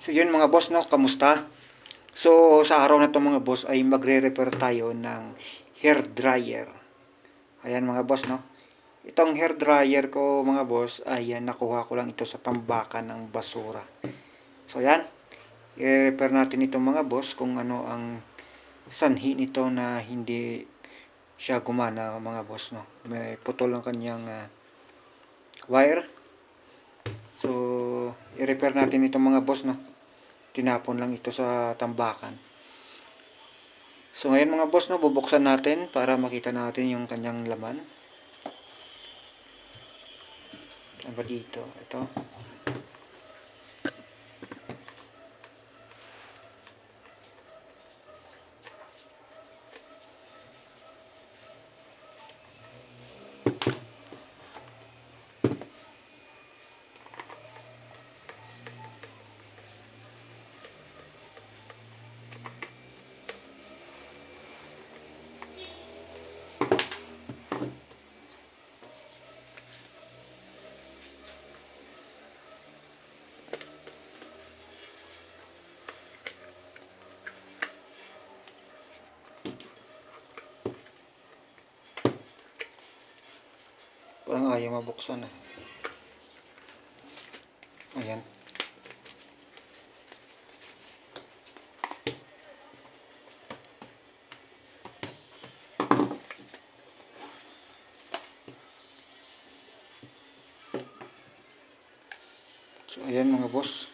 So yun mga boss, no, kamusta? So sa araw na to mga boss ay magre-repair tayo ng hair dryer. Ayan mga boss, no. Itong hair dryer ko mga boss ay nakuha ko lang ito sa tambakan ng basura. So ayan, i-repair natin ito mga boss kung ano ang sanhi nito na hindi siya gumana mga boss, no. May putol ang kanyang wire. So i-repair natin ito mga boss, no. Tinapon lang ito sa tambakan. So ngayon mga boss, no, bubuksan natin para makita natin yung kanyang laman. Ano ba dito? Ito. Parang ayaw mabuksan eh. Ayan. So ayan mga boss.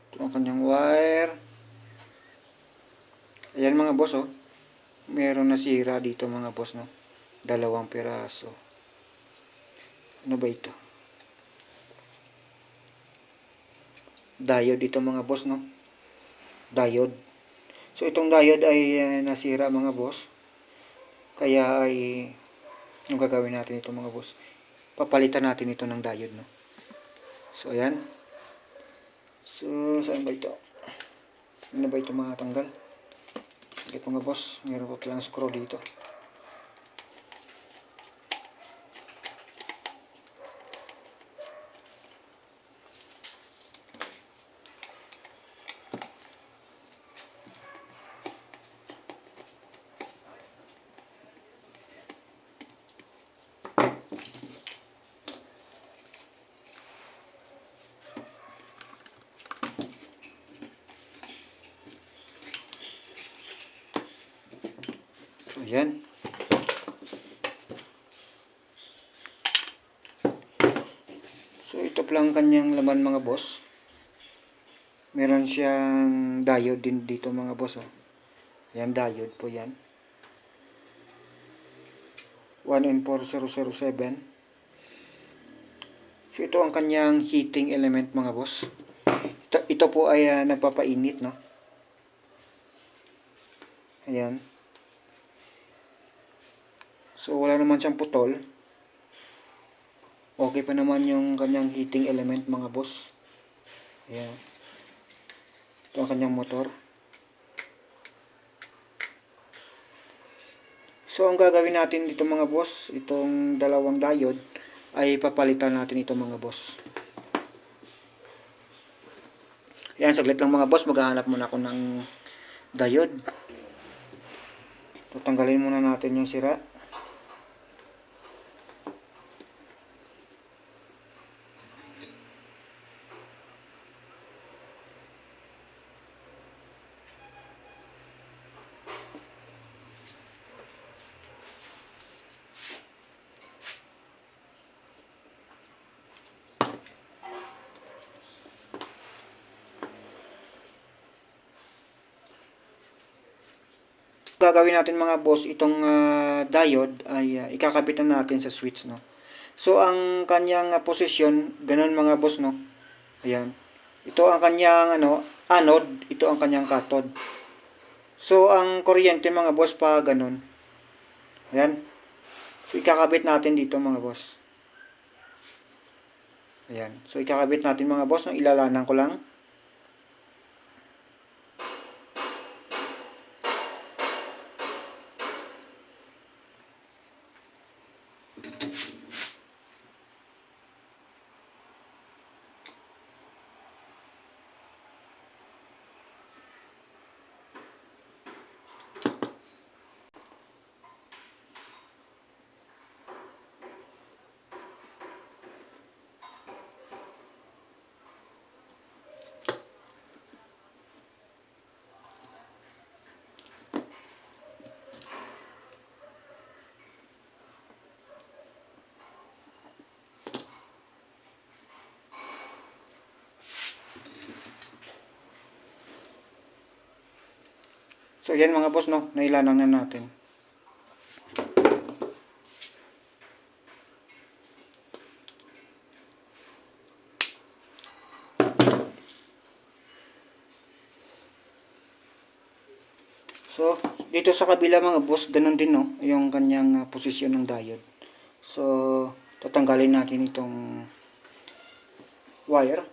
Ito ang kanyang wire. Ayan mga boss, oh. Meron nasira dito mga boss, no. 2 piraso. Ano ba ito? Diode ito mga boss, no. Diode. So itong diode ay nasira mga boss. Kaya ay yung gagawin natin ito mga boss, papalitan natin ito ng diode, no. So ayan. So saan ba ito? Ano ba ito matanggal? Ito mga boss, meron ko lang screw dito. Ayan. So ito lang kanyang laman mga boss. Meron siyang diode din dito mga boss, oh. Ayan, diode po yan. 1N4007. So ito ang kanyang heating element mga boss. Ito po ay nagpapainit, no. Ayan. So wala naman siyang putol. Okay pa naman yung kanyang heating element mga boss. Ayan. Ito ang kanyang motor. So ang gagawin natin dito mga boss, itong 2 diode ay papalitan natin ito mga boss. Ayan, saglit lang mga boss, maghahanap muna ako ng diode. Tatanggalin muna natin yung sira. Gagawin natin mga boss, itong diode ay ikakabitan natin sa switch, no. So ang kanyang posisyon, ganun mga boss, no. Ayan. Ito ang kanyang anode, ito ang kanyang cathode. So ang kuryente mga boss pa ganun. Ayan. So ikakabit natin dito mga boss. Ayan. So ikakabit natin mga boss, no, ilalanan ko lang. So yan mga boss, no, nailanang na natin. So dito sa kabila mga boss, ganun din, no, yung kanyang posisyon ng diode. So tatanggalin natin itong wire.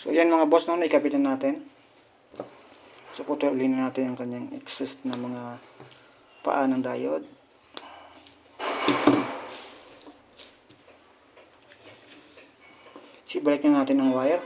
So yan mga boss, no, naikabit na natin. So putulin natin ang kanyang excess na mga paa ng diode. So balik na natin ang wire.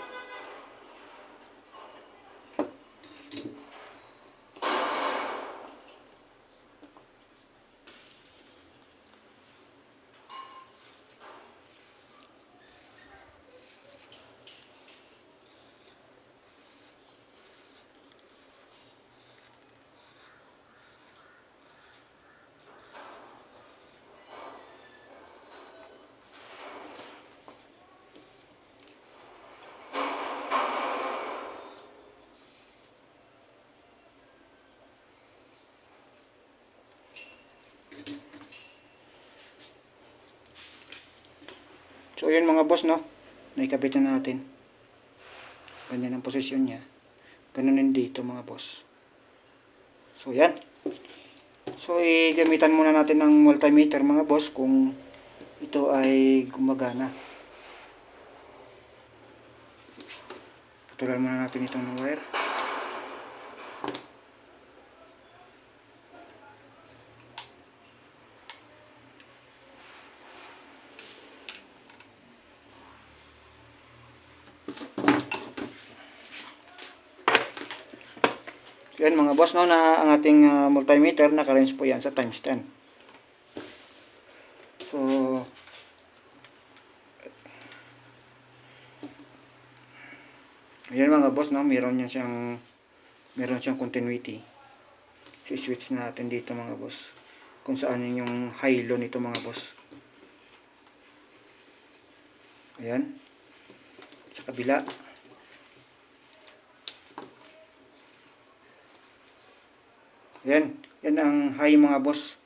So yun mga boss, no, naikabit na natin. Ganyan ang posisyon niya. Ganun din dito mga boss. So yan. So igamitan muna natin ng multimeter mga boss kung ito ay gumagana. Putulan muna natin itong wire. Yan mga boss, no, na ang ating multimeter naka-range po yan sa times 10. So ayan mga boss, no, meron siyang continuity. Si-switch natin dito mga boss kung saan yung high low nito mga boss. Ayan. Sa kabila. Ayan. Yan ang high mga boss.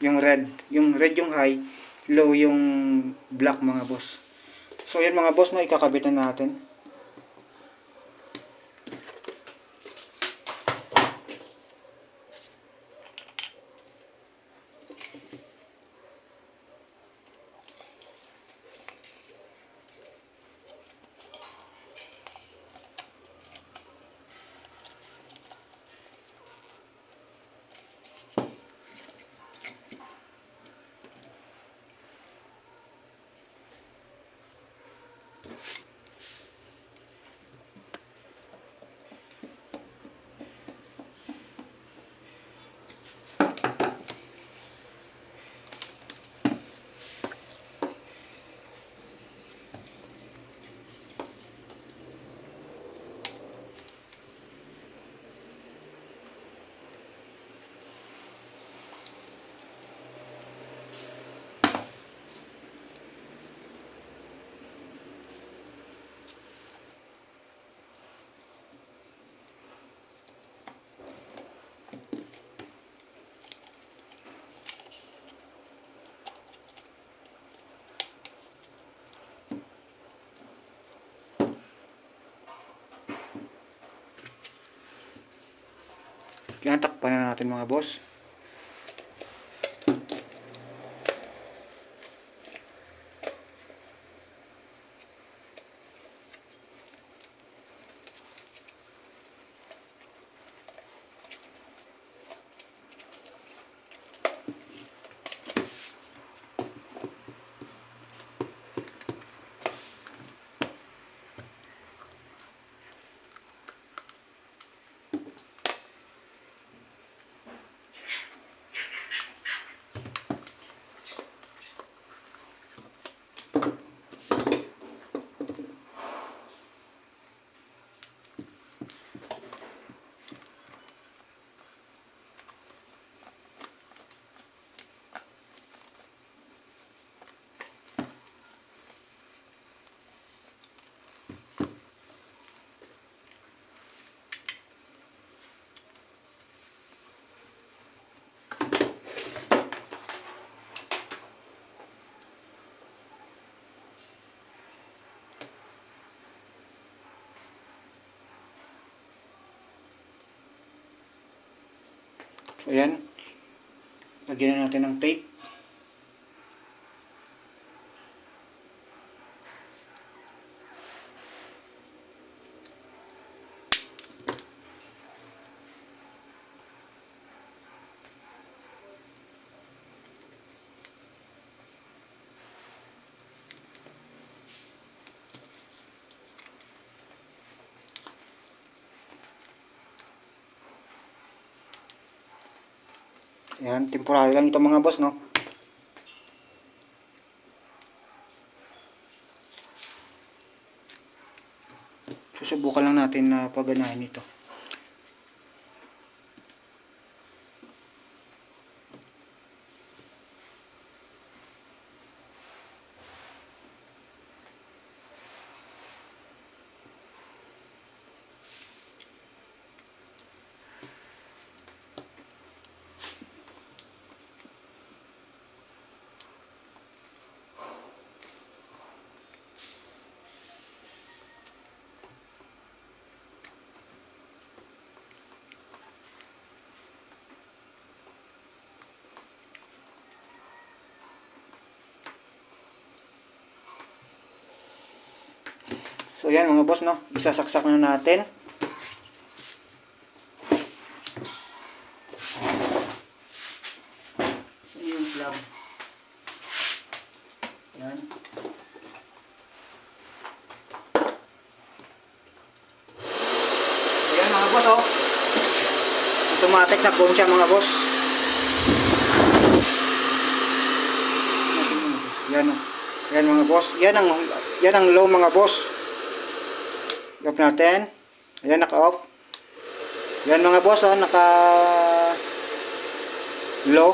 Yung red yung high, low yung black mga boss. So yan mga boss, no, ikakabitan natin. natin mga boss. So ayan, lagyan na natin ng tape. Ayan, temporary lang ito mga boss, no? Susubukan lang natin na paganahin ito. So yan mga boss, no? Isasaksak na natin. So yung plug. Yan. So yan mga boss, oh. Automatic na phone siya mga boss. Yan, oh. Yan mga boss. Yan ang low mga boss. Off natin. Ayan, naka-off. Yan mga boss, oh, naka low,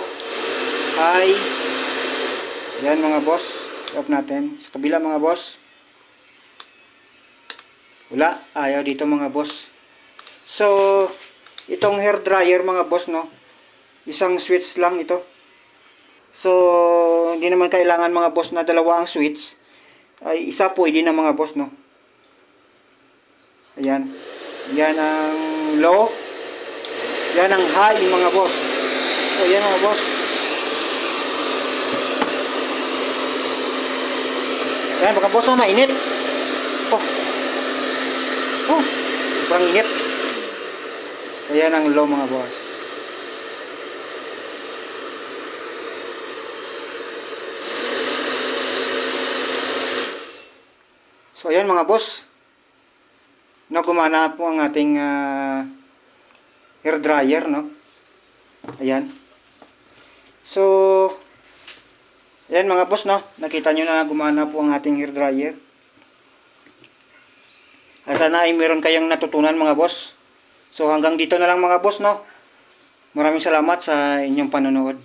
high. Yan mga boss. Off natin. Sa kabila mga boss. Wala. Ayaw dito mga boss. So, itong hair dryer mga boss, no? Isang switch lang ito. So, hindi naman kailangan mga boss na dalawa ang switch. Ay, isa pwede na mga boss, no? Ayan. Yan ang low. Yan ang high mga boss. So, yan mga boss. Ayan mga boss, oh, mainit. Oh, sobrang init. Ayan ang low mga boss. So, ayan mga boss. Gumana po ang ating hair dryer, no? Ayan. So, ayan mga boss, no? Nakita nyo na gumana po ang ating hair dryer. Sana ay meron kayong natutunan mga boss. So, hanggang dito na lang mga boss, no? Maraming salamat sa inyong panonood.